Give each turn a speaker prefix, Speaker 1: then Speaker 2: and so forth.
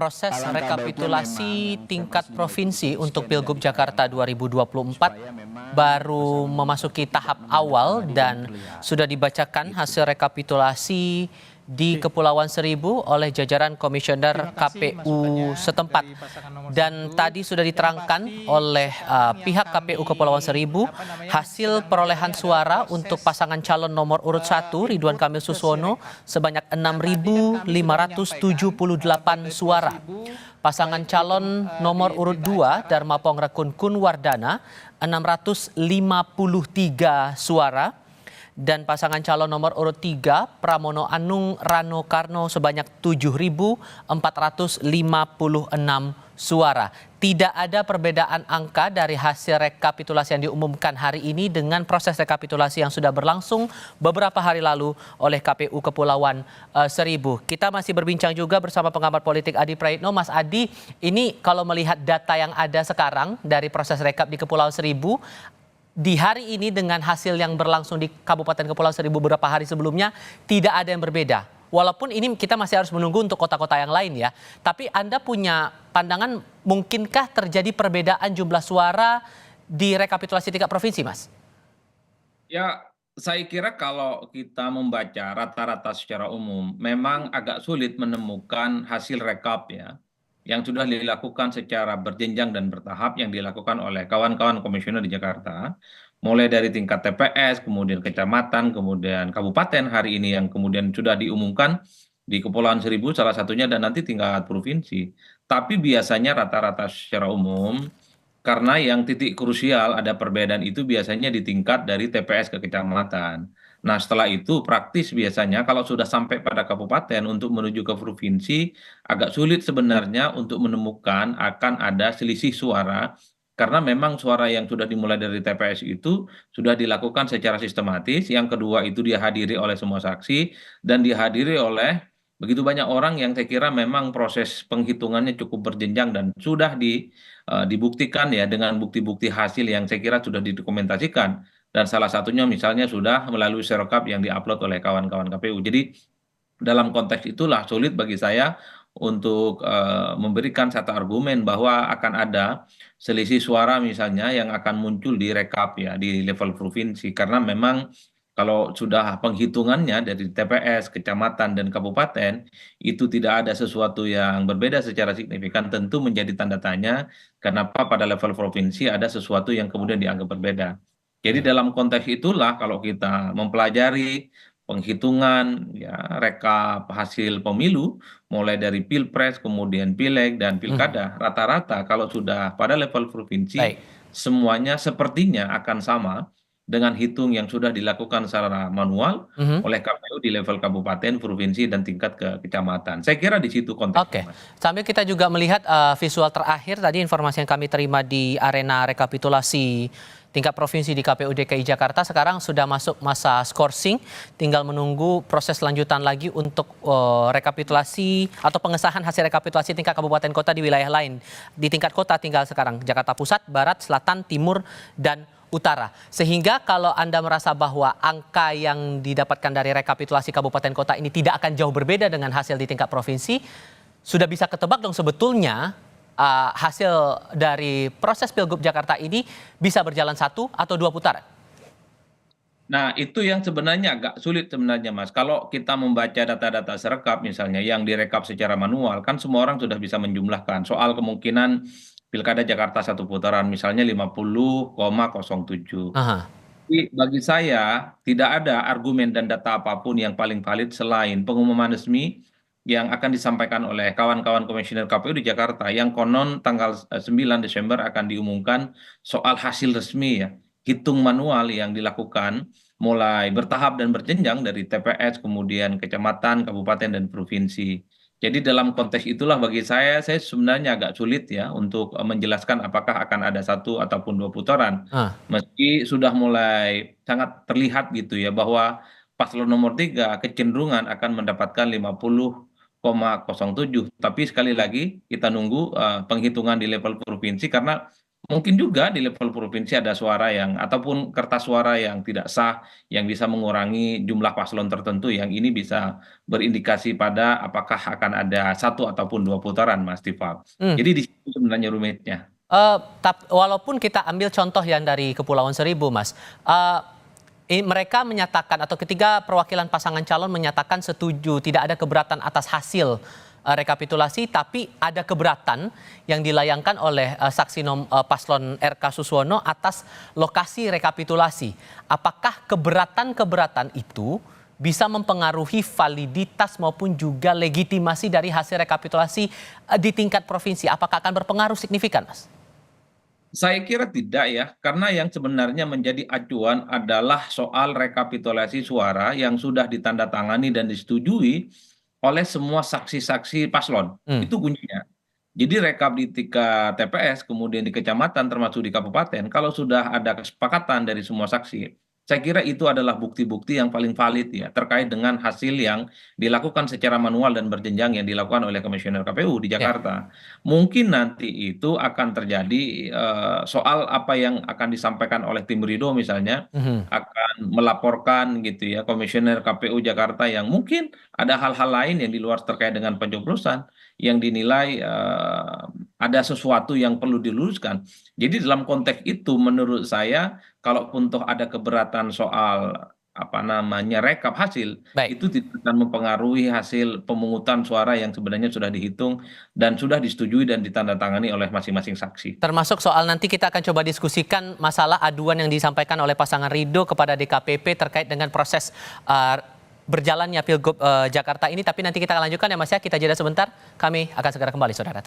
Speaker 1: proses
Speaker 2: Alangkah baiknya
Speaker 1: rekapitulasi
Speaker 2: memang
Speaker 1: tingkat
Speaker 2: saya masih
Speaker 1: provinsi
Speaker 2: mendukung
Speaker 1: untuk
Speaker 2: presiden
Speaker 1: Pilgub
Speaker 2: dan
Speaker 1: Jakarta
Speaker 2: juga
Speaker 1: 2024
Speaker 2: supaya memang
Speaker 1: baru
Speaker 2: bersama-sama
Speaker 1: memasuki
Speaker 2: kita
Speaker 1: tahap
Speaker 2: tidak
Speaker 1: awal
Speaker 2: menambah
Speaker 1: dan
Speaker 2: terlihat.
Speaker 1: sudah dibacakan
Speaker 2: Gitu.
Speaker 1: hasil rekapitulasi di Kepulauan Seribu oleh jajaran komisioner
Speaker 3: Terima kasih
Speaker 1: KPU
Speaker 3: masukannya
Speaker 1: setempat.
Speaker 3: dari pasangan nomor
Speaker 1: Dan
Speaker 3: satu.
Speaker 1: tadi sudah
Speaker 3: Yang
Speaker 1: diterangkan
Speaker 3: pasti
Speaker 1: oleh
Speaker 3: sekarang yang
Speaker 1: pihak
Speaker 3: kami,
Speaker 1: KPU Kepulauan Seribu hasil
Speaker 3: sedang
Speaker 1: perolehan
Speaker 3: menjalani
Speaker 1: suara
Speaker 3: adalah
Speaker 1: untuk
Speaker 3: proses,
Speaker 1: pasangan calon nomor urut 1 Ridwan
Speaker 3: input
Speaker 1: Kamil
Speaker 3: ke
Speaker 1: Suswono
Speaker 3: Sirekap.
Speaker 1: sebanyak
Speaker 3: Nah, tadi kan kami sudah
Speaker 1: 6.578 suara. Pasangan calon nomor urut 2 Darmapong Rekun Kunwardana 653 suara. Dan pasangan calon nomor urut 3 Pramono Anung Rano Karno sebanyak 7.456 suara. Tidak ada perbedaan angka dari hasil rekapitulasi yang diumumkan hari ini dengan proses rekapitulasi yang sudah berlangsung beberapa hari lalu oleh KPU Kepulauan Seribu. Kita masih berbincang juga bersama pengamat politik Adi Praitno. Mas Adi, ini kalau melihat data yang ada sekarang dari proses rekap di Kepulauan Seribu, di hari ini dengan hasil yang berlangsung di Kabupaten Kepulauan Seribu beberapa hari sebelumnya tidak ada yang berbeda. Walaupun ini kita masih harus menunggu untuk kota-kota yang lain ya. Tapi Anda punya pandangan mungkinkah terjadi perbedaan jumlah suara di rekapitulasi tingkat provinsi, Mas?
Speaker 4: Ya, saya kira kalau kita membaca rata-rata secara umum, memang agak sulit menemukan hasil rekap ya, yang sudah dilakukan secara berjenjang dan bertahap yang dilakukan oleh kawan-kawan komisioner di Jakarta, mulai dari tingkat TPS, kemudian kecamatan, kemudian kabupaten hari ini yang kemudian sudah diumumkan di Kepulauan Seribu salah satunya dan nanti tingkat provinsi. Tapi biasanya rata-rata secara umum karena yang titik krusial ada perbedaan itu biasanya di tingkat dari TPS ke kecamatan. Nah, setelah itu praktis biasanya kalau sudah sampai pada kabupaten untuk menuju ke provinsi agak sulit sebenarnya untuk menemukan akan ada selisih suara karena memang suara yang sudah dimulai dari TPS itu sudah dilakukan secara sistematis. Yang kedua itu dihadiri oleh semua saksi dan dihadiri oleh begitu banyak orang yang saya kira memang proses penghitungannya cukup berjenjang dan sudah dibuktikan ya dengan bukti-bukti hasil yang saya kira sudah didokumentasikan dan salah satunya misalnya sudah melalui serokap yang diupload oleh kawan-kawan KPU. Jadi dalam konteks itulah sulit bagi saya untuk memberikan satu argumen bahwa akan ada selisih suara misalnya yang akan muncul di rekap ya di level provinsi karena memang kalau sudah penghitungannya dari TPS, kecamatan dan kabupaten itu tidak ada sesuatu yang berbeda secara signifikan tentu menjadi tanda tanya kenapa pada level provinsi ada sesuatu yang kemudian dianggap berbeda. Jadi dalam konteks itulah kalau kita mempelajari penghitungan ya rekap hasil pemilu mulai dari pilpres kemudian pileg dan pilkada rata-rata kalau sudah pada level provinsi
Speaker 1: Baik.
Speaker 4: semuanya sepertinya akan sama dengan hitung yang sudah dilakukan secara manual oleh KPU di level kabupaten, provinsi dan tingkat ke kecamatan. Saya kira di situ
Speaker 1: Oke,
Speaker 4: konteksnya, Mas.
Speaker 1: sambil kita juga melihat visual terakhir tadi informasi yang kami terima di arena rekapitulasi tingkat provinsi di KPU DKI Jakarta sekarang sudah masuk masa skorsing, tinggal menunggu proses lanjutan lagi untuk rekapitulasi atau pengesahan hasil rekapitulasi tingkat kabupaten kota di wilayah lain. Di tingkat kota tinggal sekarang Jakarta Pusat, Barat, Selatan, Timur, dan Utara. Sehingga kalau Anda merasa bahwa angka yang didapatkan dari rekapitulasi kabupaten kota ini tidak akan jauh berbeda dengan hasil di tingkat provinsi, sudah bisa ketebak dong sebetulnya hasil dari proses Pilgub Jakarta ini bisa berjalan 1 atau 2 putaran.
Speaker 4: Nah, itu yang sebenarnya agak sulit sebenarnya, Mas. Kalau kita membaca data-data serekap misalnya yang direkap secara manual, kan semua orang sudah bisa menjumlahkan soal kemungkinan Pilkada Jakarta satu putaran misalnya 50,07.
Speaker 1: Aha.
Speaker 4: Tapi bagi saya tidak ada argumen dan data apapun yang paling valid selain pengumuman resmi yang akan disampaikan oleh kawan-kawan komisioner KPU di Jakarta yang konon tanggal 9 Desember akan diumumkan soal hasil resmi ya, hitung manual yang dilakukan mulai bertahap dan berjenjang dari TPS, kemudian kecamatan, kabupaten dan provinsi. Jadi dalam konteks itulah bagi saya sebenarnya agak sulit ya untuk menjelaskan apakah akan ada satu ataupun dua putaran.
Speaker 1: Ah.
Speaker 4: Meski sudah mulai sangat terlihat gitu ya bahwa paslon nomor 3 kecenderungan akan mendapatkan 50,07. Tapi sekali lagi kita nunggu penghitungan di level provinsi karena Mungkin juga di level provinsi ada suara yang ataupun kertas suara yang tidak sah yang bisa mengurangi jumlah paslon tertentu yang ini bisa berindikasi pada apakah akan ada satu ataupun dua putaran, Mas Tifal.
Speaker 1: Hmm.
Speaker 4: Jadi di situ sebenarnya rumitnya.
Speaker 1: Walaupun kita ambil contoh yang dari Kepulauan Seribu, Mas, mereka menyatakan atau ketiga perwakilan pasangan calon menyatakan setuju tidak ada keberatan atas hasil rekapitulasi, tapi ada keberatan yang dilayangkan oleh saksi paslon RK Suswono atas lokasi rekapitulasi. Apakah keberatan-keberatan itu bisa mempengaruhi validitas maupun juga legitimasi dari hasil rekapitulasi di tingkat provinsi? Apakah akan berpengaruh signifikan, Mas?
Speaker 4: Saya kira tidak ya, karena yang sebenarnya menjadi acuan adalah soal rekapitulasi suara yang sudah ditandatangani dan disetujui oleh semua saksi-saksi paslon.
Speaker 1: Hmm.
Speaker 4: Itu kuncinya. Jadi rekap di tingkat TPS, kemudian di kecamatan termasuk di kabupaten, kalau sudah ada kesepakatan dari semua saksi, saya kira itu adalah bukti-bukti yang paling valid ya terkait dengan hasil yang dilakukan secara manual dan berjenjang yang dilakukan oleh Komisioner KPU di
Speaker 1: Ya.
Speaker 4: Jakarta. Mungkin nanti itu akan terjadi soal apa yang akan disampaikan oleh tim Ridho misalnya akan melaporkan gitu ya Komisioner KPU Jakarta yang mungkin ada hal-hal lain yang di luar terkait dengan pencoblosan yang dinilai ada sesuatu yang perlu diluruskan. Jadi dalam konteks itu menurut saya kalaupun toh ada keberatan soal apa namanya rekap hasil,
Speaker 1: Baik.
Speaker 4: itu tidak akan mempengaruhi hasil pemungutan suara yang sebenarnya sudah dihitung dan sudah disetujui dan ditandatangani oleh masing-masing saksi.
Speaker 1: Termasuk soal nanti kita akan coba diskusikan masalah aduan yang disampaikan oleh pasangan Ridho kepada DKPP terkait dengan proses berjalannya Pilgub Jakarta ini. Tapi nanti kita akan lanjutkan ya Mas ya, kita jeda sebentar. Kami akan segera kembali saudara.